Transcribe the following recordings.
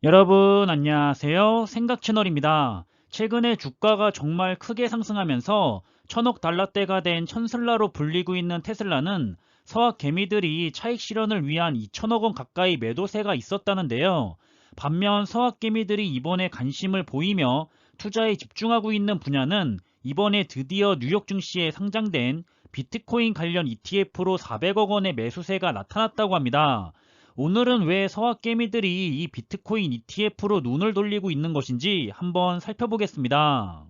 여러분 안녕하세요. 생각 채널입니다. 최근에 주가가 정말 크게 상승하면서 천억 달러대가 된 천슬라로 불리고 있는 테슬라는 서학 개미들이 차익 실현을 위한 2천억 원 가까이 매도세가 있었다는데요. 반면 서학 개미들이 이번에 관심을 보이며 투자에 집중하고 있는 분야는 이번에 드디어 뉴욕 증시에 상장된 비트코인 관련 ETF로 400억 원의 매수세가 나타났다고 합니다. 오늘은 왜 서학개미들이 이 비트코인 ETF로 눈을 돌리고 있는 것인지 한번 살펴보겠습니다.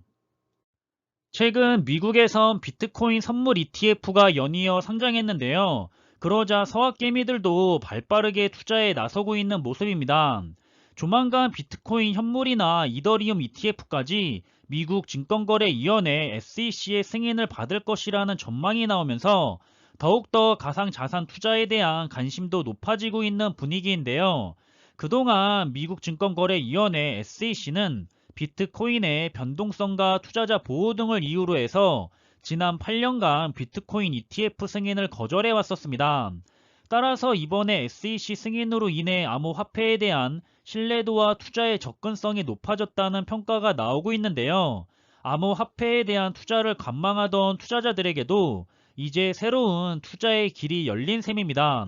최근 미국에선 비트코인 선물 ETF가 연이어 상장했는데요. 그러자 서학개미들도 발빠르게 투자에 나서고 있는 모습입니다. 조만간 비트코인 현물이나 이더리움 ETF까지 미국 증권거래위원회 SEC의 승인을 받을 것이라는 전망이 나오면서 더욱더 가상자산 투자에 대한 관심도 높아지고 있는 분위기인데요. 그동안 미국 증권거래위원회 SEC는 비트코인의 변동성과 투자자 보호 등을 이유로 해서 지난 8년간 비트코인 ETF 승인을 거절해 왔었습니다. 따라서 이번에 SEC 승인으로 인해 암호화폐에 대한 신뢰도와 투자의 접근성이 높아졌다는 평가가 나오고 있는데요. 암호화폐에 대한 투자를 관망하던 투자자들에게도 이제 새로운 투자의 길이 열린 셈입니다.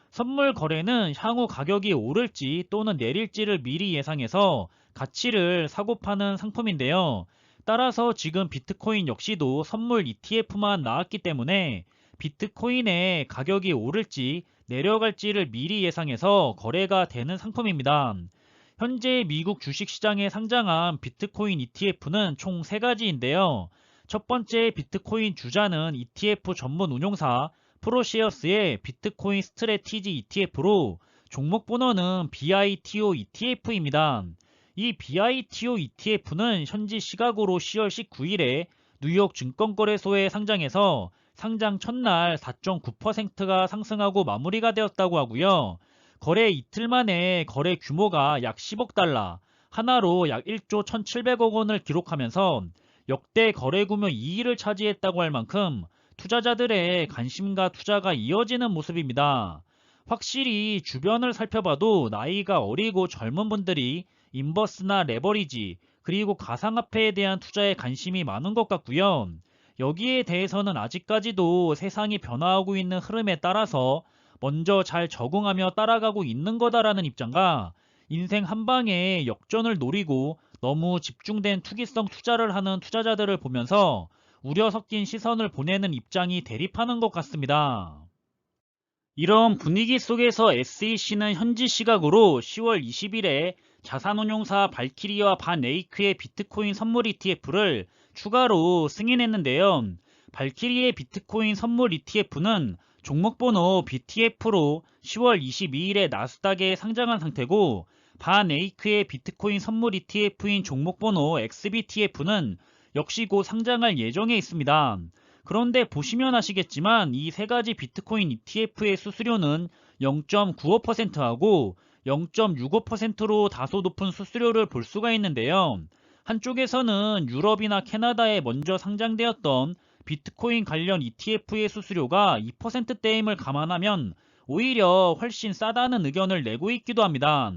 선물 거래는 향후 가격이 오를지 또는 내릴지를 미리 예상해서 가치를 사고 파는 상품인데요. 따라서 지금 비트코인 역시도 선물 ETF만 나왔기 때문에 비트코인의 가격이 오를지 내려갈지를 미리 예상해서 거래가 되는 상품입니다. 현재 미국 주식시장에 상장한 비트코인 ETF는 총 3가지인데요. 첫 번째 비트코인 주자는 ETF 전문 운용사 프로시어스의 비트코인 스트래티지 ETF로 종목 번호는 BITO ETF입니다. 이 BITO ETF는 현지 시각으로 10월 19일에 뉴욕 증권거래소에 상장해서 상장 첫날 4.9%가 상승하고 마무리가 되었다고 하고요. 거래 이틀 만에 거래 규모가 약 10억 달러, 하나로 약 1조 1,700억 원을 기록하면서 역대 거래 규모 2위를 차지했다고 할 만큼 투자자들의 관심과 투자가 이어지는 모습입니다. 확실히 주변을 살펴봐도 나이가 어리고 젊은 분들이 인버스나 레버리지 그리고 가상화폐에 대한 투자에 관심이 많은 것 같고요. 여기에 대해서는 아직까지도 세상이 변화하고 있는 흐름에 따라서 먼저 잘 적응하며 따라가고 있는 거다라는 입장과 인생 한방에 역전을 노리고 너무 집중된 투기성 투자를 하는 투자자들을 보면서 우려 섞인 시선을 보내는 입장이 대립하는 것 같습니다. 이런 분위기 속에서 SEC는 현지 시각으로 10월 20일에 자산운용사 발키리와 반에이크의 비트코인 선물 ETF를 추가로 승인했는데요. 발키리의 비트코인 선물 ETF는 종목번호 BTF로 10월 22일에 나스닥에 상장한 상태고 반에이크의 비트코인 선물 ETF인 종목번호 XBTF는 역시 곧 상장할 예정에 있습니다. 그런데 보시면 아시겠지만 이 3가지 비트코인 ETF의 수수료는 0.95%하고 0.65%로 다소 높은 수수료를 볼 수가 있는데요. 한쪽에서는 유럽이나 캐나다에 먼저 상장되었던 비트코인 관련 ETF의 수수료가 2%대임을 감안하면 오히려 훨씬 싸다는 의견을 내고 있기도 합니다.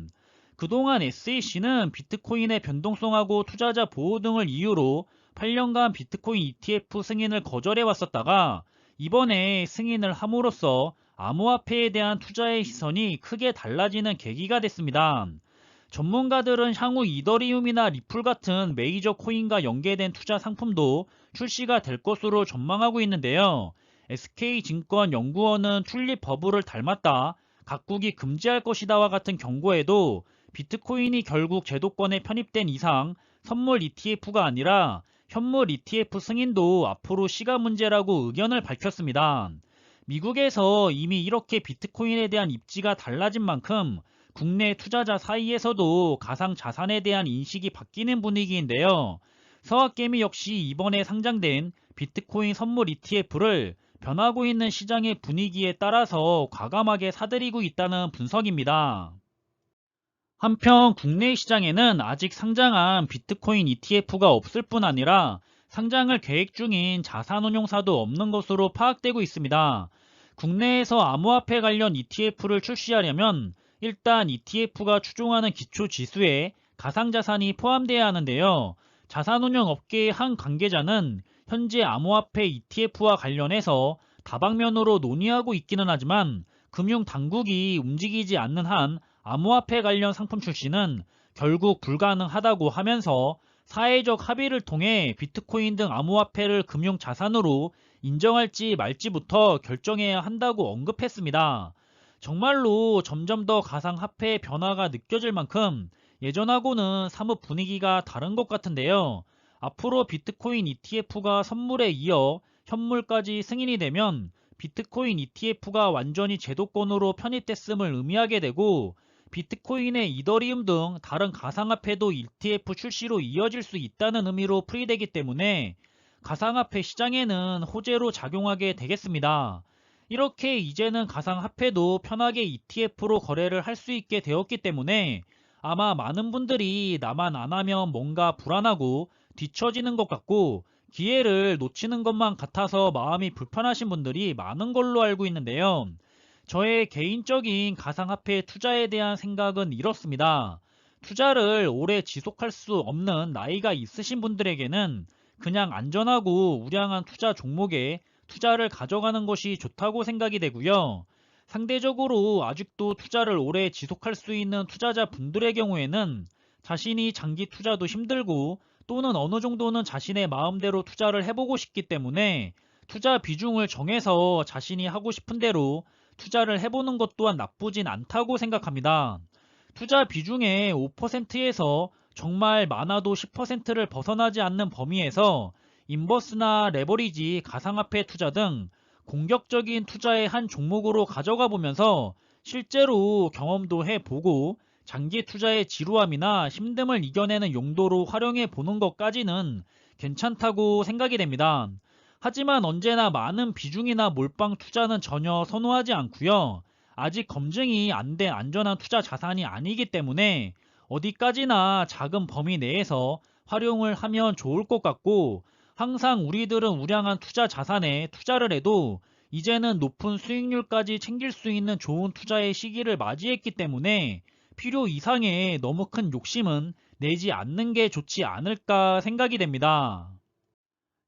그동안 SEC는 비트코인의 변동성하고 투자자 보호 등을 이유로 8년간 비트코인 ETF 승인을 거절해 왔었다가 이번에 승인을 함으로써 암호화폐에 대한 투자의 시선이 크게 달라지는 계기가 됐습니다. 전문가들은 향후 이더리움이나 리플 같은 메이저 코인과 연계된 투자 상품도 출시가 될 것으로 전망하고 있는데요. SK증권 연구원은 튤립 버블을 닮았다, 각국이 금지할 것이다와 같은 경고에도 비트코인이 결국 제도권에 편입된 이상 선물 ETF가 아니라 현물 ETF 승인도 앞으로 시간 문제라고 의견을 밝혔습니다. 미국에서 이미 이렇게 비트코인에 대한 입지가 달라진 만큼 국내 투자자 사이에서도 가상자산에 대한 인식이 바뀌는 분위기인데요. 서학개미 역시 이번에 상장된 비트코인 선물 ETF를 변하고 있는 시장의 분위기에 따라서 과감하게 사들이고 있다는 분석입니다. 한편 국내 시장에는 아직 상장한 비트코인 ETF가 없을 뿐 아니라 상장을 계획 중인 자산운용사도 없는 것으로 파악되고 있습니다. 국내에서 암호화폐 관련 ETF를 출시하려면 일단 ETF가 추종하는 기초 지수에 가상자산이 포함돼야 하는데요. 자산운용 업계의 한 관계자는 현재 암호화폐 ETF와 관련해서 다방면으로 논의하고 있기는 하지만 금융 당국이 움직이지 않는 한 암호화폐 관련 상품 출시는 결국 불가능하다고 하면서 사회적 합의를 통해 비트코인 등 암호화폐를 금융 자산으로 인정할지 말지부터 결정해야 한다고 언급했습니다. 정말로 점점 더 가상화폐의 변화가 느껴질 만큼 예전하고는 사뭇 분위기가 다른 것 같은데요. 앞으로 비트코인 ETF가 선물에 이어 현물까지 승인이 되면 비트코인 ETF가 완전히 제도권으로 편입됐음을 의미하게 되고 비트코인의 이더리움 등 다른 가상화폐도 ETF 출시로 이어질 수 있다는 의미로 풀이되기 때문에 가상화폐 시장에는 호재로 작용하게 되겠습니다. 이렇게 이제는 가상화폐도 편하게 ETF로 거래를 할 수 있게 되었기 때문에 아마 많은 분들이 나만 안 하면 뭔가 불안하고 뒤처지는 것 같고 기회를 놓치는 것만 같아서 마음이 불편하신 분들이 많은 걸로 알고 있는데요. 저의 개인적인 가상화폐 투자에 대한 생각은 이렇습니다. 투자를 오래 지속할 수 없는 나이가 있으신 분들에게는 그냥 안전하고 우량한 투자 종목에 투자를 가져가는 것이 좋다고 생각이 되고요. 상대적으로 아직도 투자를 오래 지속할 수 있는 투자자 분들의 경우에는 자신이 장기 투자도 힘들고 또는 어느 정도는 자신의 마음대로 투자를 해보고 싶기 때문에 투자 비중을 정해서 자신이 하고 싶은 대로 투자를 해보는 것 또한 나쁘진 않다고 생각합니다. 투자 비중의 5%에서 정말 많아도 10%를 벗어나지 않는 범위에서 인버스나 레버리지, 가상화폐 투자 등 공격적인 투자의 한 종목으로 가져가 보면서 실제로 경험도 해보고 장기 투자의 지루함이나 힘듦을 이겨내는 용도로 활용해 보는 것까지는 괜찮다고 생각이 됩니다. 하지만 언제나 많은 비중이나 몰빵 투자는 전혀 선호하지 않고요. 아직 검증이 안 된 안전한 투자 자산이 아니기 때문에 어디까지나 작은 범위 내에서 활용을 하면 좋을 것 같고 항상 우리들은 우량한 투자 자산에 투자를 해도 이제는 높은 수익률까지 챙길 수 있는 좋은 투자의 시기를 맞이했기 때문에 필요 이상의 너무 큰 욕심은 내지 않는 게 좋지 않을까 생각이 됩니다.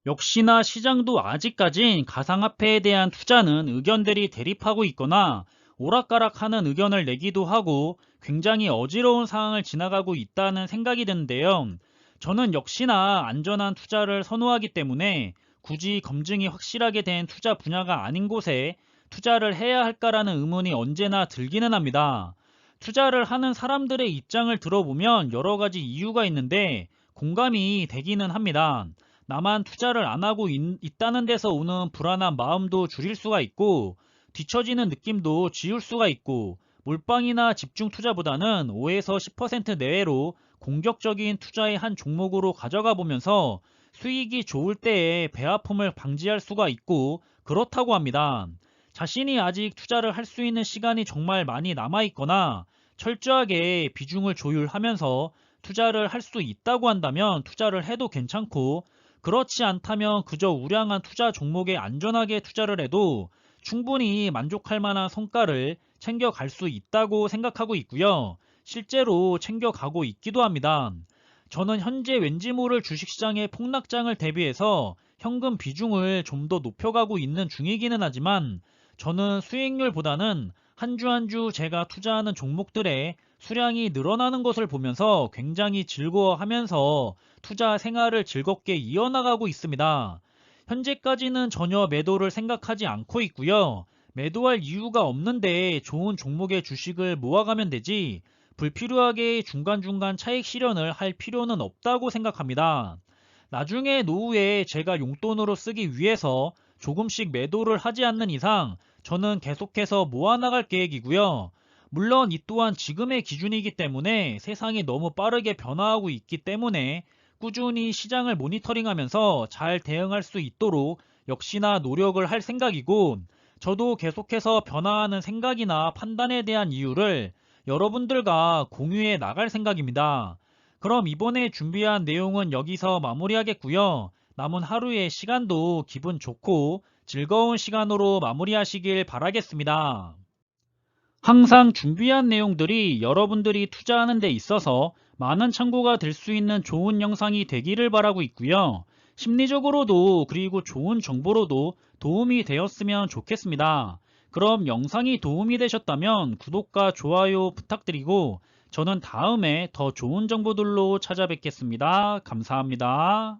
역시나 시장도 아직까진 가상화폐에 대한 투자는 의견들이 대립하고 있거나 오락가락하는 의견을 내기도 하고 굉장히 어지러운 상황을 지나가고 있다는 생각이 드는데요. 저는 역시나 안전한 투자를 선호하기 때문에 굳이 검증이 확실하게 된 투자 분야가 아닌 곳에 투자를 해야 할까라는 의문이 언제나 들기는 합니다. 투자를 하는 사람들의 입장을 들어보면 여러 가지 이유가 있는데 공감이 되기는 합니다. 나만 투자를 안 하고 있다는 데서 오는 불안한 마음도 줄일 수가 있고 뒤처지는 느낌도 지울 수가 있고 몰빵이나 집중 투자보다는 5에서 10% 내외로 공격적인 투자의 한 종목으로 가져가 보면서 수익이 좋을 때에 배아픔을 방지할 수가 있고 그렇다고 합니다. 자신이 아직 투자를 할 수 있는 시간이 정말 많이 남아 있거나 철저하게 비중을 조율하면서 투자를 할 수 있다고 한다면 투자를 해도 괜찮고 그렇지 않다면 그저 우량한 투자 종목에 안전하게 투자를 해도 충분히 만족할 만한 성과를 챙겨갈 수 있다고 생각하고 있고요. 실제로 챙겨가고 있기도 합니다. 저는 현재 왠지 모를 주식시장의 폭락장을 대비해서 현금 비중을 좀 더 높여가고 있는 중이기는 하지만 저는 수익률보다는 한 주 한 주 제가 투자하는 종목들의 수량이 늘어나는 것을 보면서 굉장히 즐거워하면서 투자 생활을 즐겁게 이어나가고 있습니다. 현재까지는 전혀 매도를 생각하지 않고 있고요. 매도할 이유가 없는데 좋은 종목의 주식을 모아가면 되지 불필요하게 중간중간 차익 실현을 할 필요는 없다고 생각합니다. 나중에 노후에 제가 용돈으로 쓰기 위해서 조금씩 매도를 하지 않는 이상 저는 계속해서 모아나갈 계획이고요. 물론 이 또한 지금의 기준이기 때문에 세상이 너무 빠르게 변화하고 있기 때문에 꾸준히 시장을 모니터링하면서 잘 대응할 수 있도록 역시나 노력을 할 생각이고 저도 계속해서 변화하는 생각이나 판단에 대한 이유를 여러분들과 공유해 나갈 생각입니다. 그럼 이번에 준비한 내용은 여기서 마무리하겠고요. 남은 하루의 시간도 기분 좋고 즐거운 시간으로 마무리하시길 바라겠습니다. 항상 준비한 내용들이 여러분들이 투자하는 데 있어서 많은 참고가 될 수 있는 좋은 영상이 되기를 바라고 있고요. 심리적으로도 그리고 좋은 정보로도 도움이 되었으면 좋겠습니다. 그럼 영상이 도움이 되셨다면 구독과 좋아요 부탁드리고 저는 다음에 더 좋은 정보들로 찾아뵙겠습니다. 감사합니다.